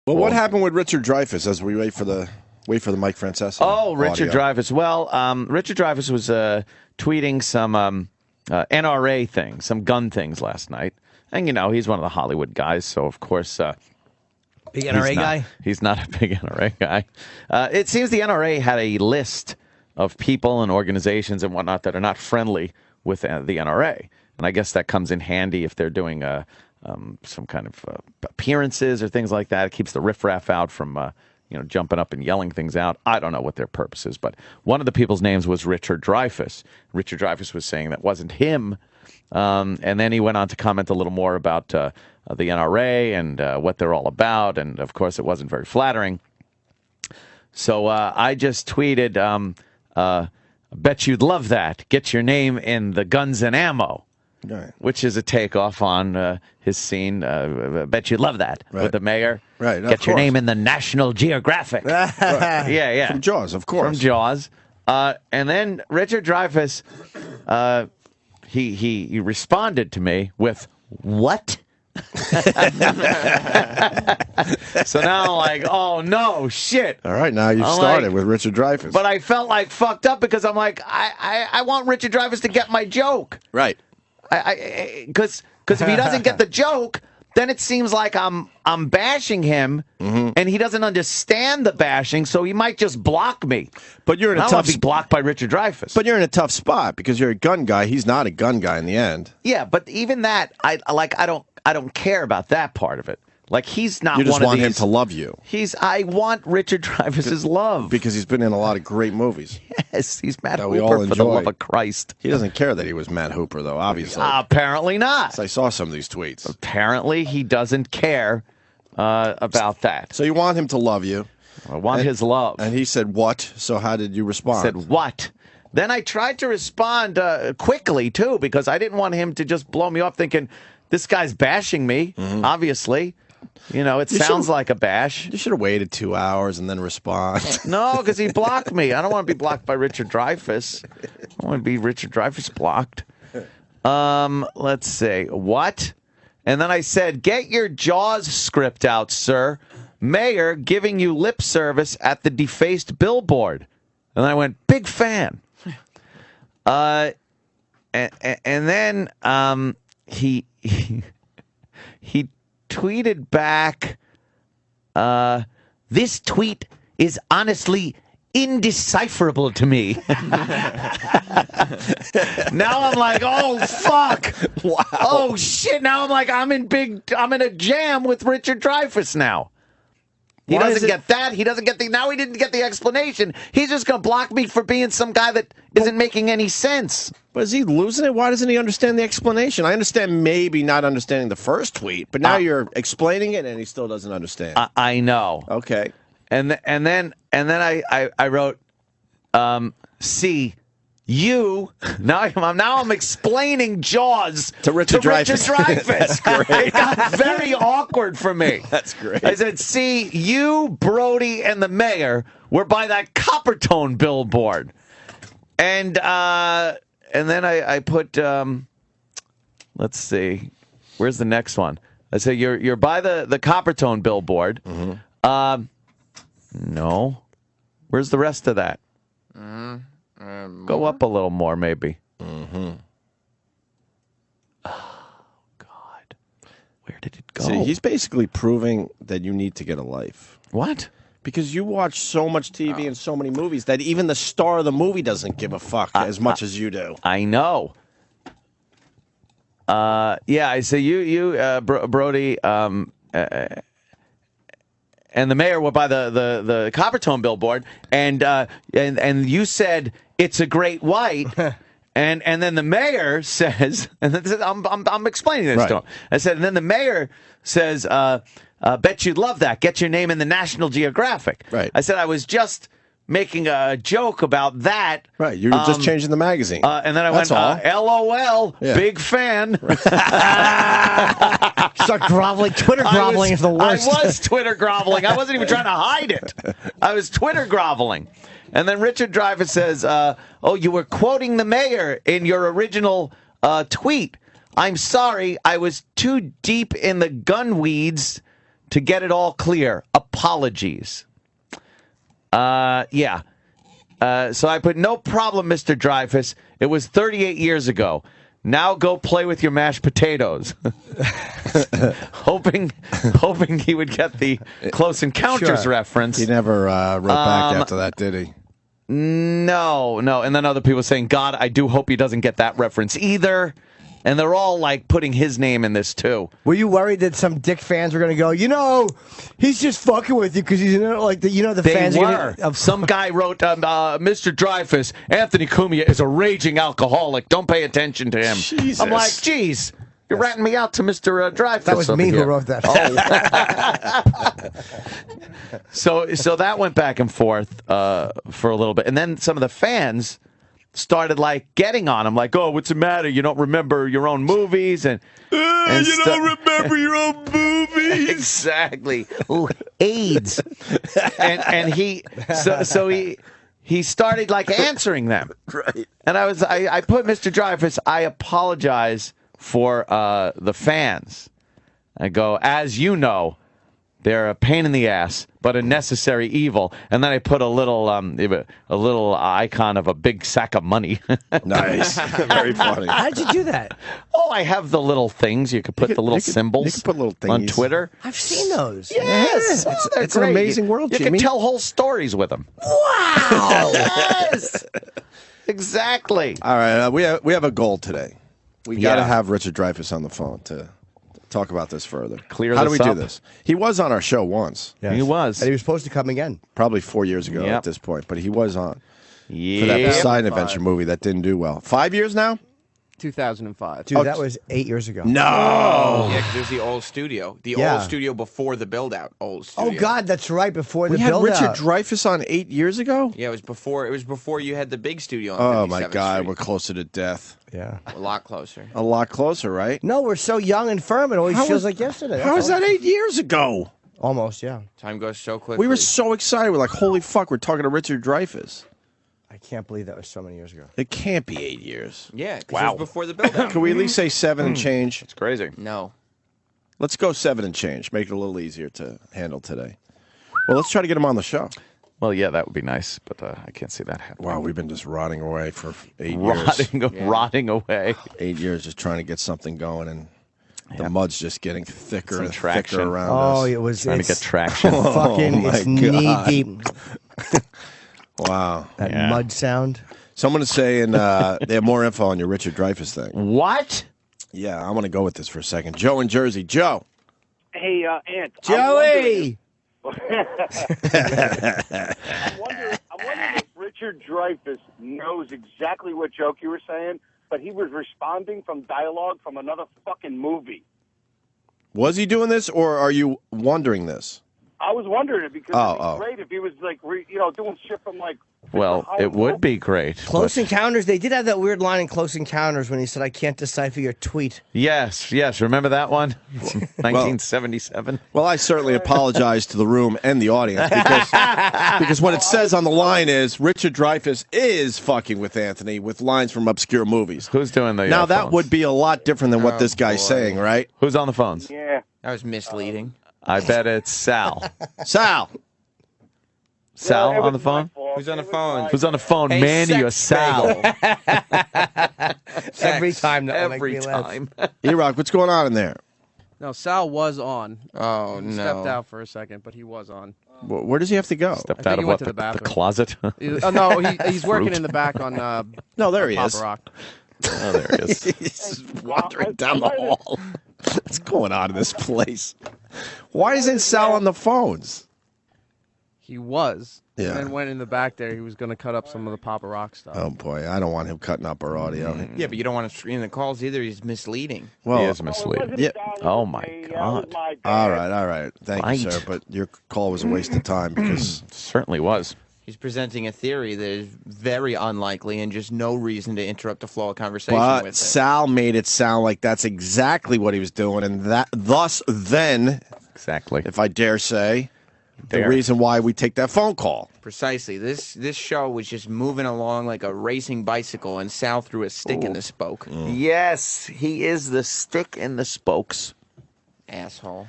Well, what happened with Richard Dreyfuss as we wait for the Mike Francesa? Oh, Richard Dreyfuss. Well, Richard Dreyfuss was tweeting some NRA things, some gun things last night. And, he's one of the Hollywood guys, so, of course... big NRA guy? He's not a big NRA guy. It seems the NRA had a list of people and organizations and whatnot that are not friendly with the NRA. And I guess that comes in handy if they're doing some kind of appearances or things like that. It keeps the riffraff out from... jumping up and yelling things out. I don't know what their purpose is, but one of the people's names was Richard Dreyfuss. Richard Dreyfuss was saying that wasn't him, and then he went on to comment a little more about the NRA and what they're all about, and of course it wasn't very flattering. So I just tweeted, bet you'd love that. Get your name in the Guns and Ammo. Right. Which is a takeoff on his scene. Bet you'd love that with the mayor. Right. Get your name in the National Geographic. Right. Yeah. From Jaws, of course. From Jaws. And then Richard Dreyfuss, he responded to me with, what? So now I'm like, oh, no, shit. All right, now you've started with Richard Dreyfuss. But I felt like fucked up because I'm like, I want Richard Dreyfuss to get my joke. Right. Because if he doesn't get the joke, then it seems like I'm bashing him, and he doesn't understand the bashing, so he might just block me. But you're in a tough. I want to be blocked by Richard Dreyfuss. But you're in a tough spot because you're a gun guy. He's not a gun guy in the end. Yeah, but even that, I don't care about that part of it. Like, he's not. You just one of want these, him to love you. I want Richard Dreyfuss's love because he's been in a lot of great movies. Yes, he's Matt Hooper, for the love of Christ. He doesn't care that he was Matt Hooper, though. Obviously, apparently not. I saw some of these tweets. Apparently, he doesn't care about that. So you want him to love you. I want his love. And he said, "What?" So how did you respond? He said, "What?" Then I tried to respond quickly too because I didn't want him to just blow me off, thinking this guy's bashing me. Obviously. It sounds like a bash. You should have waited 2 hours and then respond. No, because he blocked me. I don't want to be blocked by Richard Dreyfuss. I want to be Richard Dreyfuss blocked. Let's see. What? And then I said, get your Jaws script out, sir. Mayor giving you lip service at the defaced billboard. And then I went, big fan. And then he tweeted back, this tweet is honestly indecipherable to me. Now I'm like, oh, fuck. Wow. Oh, shit. Now I'm like, I'm in a jam with Richard Dreyfuss now. He doesn't get that. He doesn't get now he didn't get the explanation. He's just going to block me for being some guy that isn't making any sense. But is he losing it? Why doesn't he understand the explanation? I understand maybe not understanding the first tweet, but now you're explaining it and he still doesn't understand. I know. Okay. And then I wrote, see, you now I'm explaining Jaws to Richard Dreyfuss. That's great. It got very awkward for me. That's great. I said, see, you, Brody, and the mayor were by that Coppertone billboard, and then I put let's see, where's the next one? I said you're by the Coppertone billboard. No, where's the rest of that? Go up a little more, maybe. Oh, God. Where did it go? See, he's basically proving that you need to get a life. What? Because you watch so much TV and so many movies that even the star of the movie doesn't give a fuck as much as you do. I know. Yeah, I say you, Brody, and the mayor were by the Coppertone billboard, and you said it's a great white, and then the mayor says, and this is, I'm explaining this to him. I said, and then the mayor says, bet you'd love that. Get your name in the National Geographic. Right. I said I was just making a joke about that. Right. You were just changing the magazine. And then I went, LOL, big fan. Start groveling. Twitter groveling is the worst. I was Twitter groveling. I wasn't even trying to hide it. I was Twitter groveling. And then Richard Dreyfuss says, oh, you were quoting the mayor in your original tweet. I'm sorry, I was too deep in the gun weeds to get it all clear. apologies. Yeah. So I put, no problem, Mr. Dreyfuss. It was 38 years ago. Now go play with your mashed potatoes. hoping he would get the Close Encounters reference. He never wrote back after that, did he? No. And then other people saying, God, I do hope he doesn't get that reference either. And they're all like putting his name in this too. Were you worried that some dick fans were going to go, he's just fucking with you because he's the They fans were. are going to... Some guy wrote, Mr. Dreyfuss, Anthony Cumia is a raging alcoholic. Don't pay attention to him. Jesus. I'm like, geez, you're ratting me out to Mr. Dreyfuss. That was me who wrote that. So that went back and forth for a little bit. And then some of the fans started like getting on him, like, oh, what's the matter? You don't remember your own movies, and you don't remember your own movies. Exactly. Ooh, AIDS. and he started like answering them. Right. And I put, Mr. Dreyfuss, I apologize for the fans. I go, as you know, they're a pain in the ass, but a necessary evil. And then I put a little icon of a big sack of money. Nice. Very funny. How did you do that? Oh, I have the little things. You could put the little symbols. You can put little on thingies. Twitter. I've seen those. Yes. It's an amazing world, You Jimmy. can tell whole stories with them. Wow. Yes. Exactly. All right, we have a goal today. We got to have Richard Dreyfuss on the phone to talk about this further. Clear How do this we do up. this? He was on our show once, Yes. He was. And he was supposed to come again. probably 4 years ago Yep. at this point, but he was on for that Yeah. Poseidon Adventure movie that didn't do well. 5 years now? 2005. Dude, that was 8 years ago. No. Yeah, because it was the old studio. The Yeah. old studio before the build-out. Old studio. Oh, God, that's right, before We the had build-out. Richard Dreyfuss on 8 years ago? Yeah, it was before you had the big studio on Oh, my 57th God, Street. we're closer to death. Yeah. A lot closer. A lot closer, right? No, we're so young and firm, it always How feels is- like yesterday. How is That's that 8 years ago? all. Almost, yeah. Time goes so quickly. We were so excited. We're like, holy fuck, we're talking to Richard Dreyfuss. I can't believe that was so many years ago. It can't be 8 years. Yeah, because Wow. it was before the build-out. Can we at least say 7 and change? It's crazy. No. Let's go 7 and change. Make it a little easier to handle today. Well, let's try to get him on the show. Well, yeah, that would be nice, but I can't see that happening. Wow, we've been just rotting away for 8 years. Rotting away. 8 years just trying to get something going, and the mud's just getting thicker Some and traction. thicker around Oh, us. it was Trying to it's get traction. fucking my it's knee God. deep. Wow. That Yeah. mud sound. Someone is saying they have more info on your Richard Dreyfuss thing. What? Yeah, I want to go with this for a second. Joe in Jersey. Joe. Hey, Ant. Joey! I'm wondering if Richard Dreyfuss knows exactly what joke you were saying, but he was responding from dialogue from another fucking movie. Was he doing this, or are you wondering this? I was wondering it because it'd be great if he was like, doing shit from like. Well, it would be great. Close but- Encounters, they did have that weird line in Close Encounters when he said, I can't decipher your tweet. Yes. Remember that one? 1977. Well, I certainly apologize to the room and the audience because what it says on the line is Richard Dreyfuss is fucking with Anthony with lines from obscure movies. Who's doing the Now, that phones? would be a lot different than what this guy's boy. saying, right? Who's on the phones? Yeah. That was misleading. I bet it's Sal. Sal. Sal It was on the my phone? fault. Who's on It the was phone? my Who's on the phone? Hey, Manny or sex Sal? Every time that will make Every me laugh. time. E-Rock, what's going on in there? No, Sal was on. Oh, He no. stepped out for a second, but he was on. Where does he have to go? Stepped I out think of he went what? to the The bathroom. closet? Oh, no, he's working in the back on No, there he Papa is. Rock. Oh, there he is. He's wandering down the hall. What's going on in this place? Why isn't Sal on the phones? He was. Yeah. And then went in the back there. He was going to cut up some of the Papa Rock stuff. Oh, boy. I don't want him cutting up our audio. Yeah, but you don't want to screen the calls either. He's misleading. Well, He is misleading. Yeah. Oh, my God. all right. Thank Right. you, sir. But your call was a waste of time because Certainly was. He's presenting a theory that is very unlikely and just no reason to interrupt the flow of conversation but with it. Sal made it sound like that's exactly what he was doing, and that thus then, Exactly. if I dare say, the Dare. reason why we take that phone call. Precisely. This show was just moving along like a racing bicycle, and Sal threw a stick in the spoke. Yes, he is the stick in the spokes. Asshole.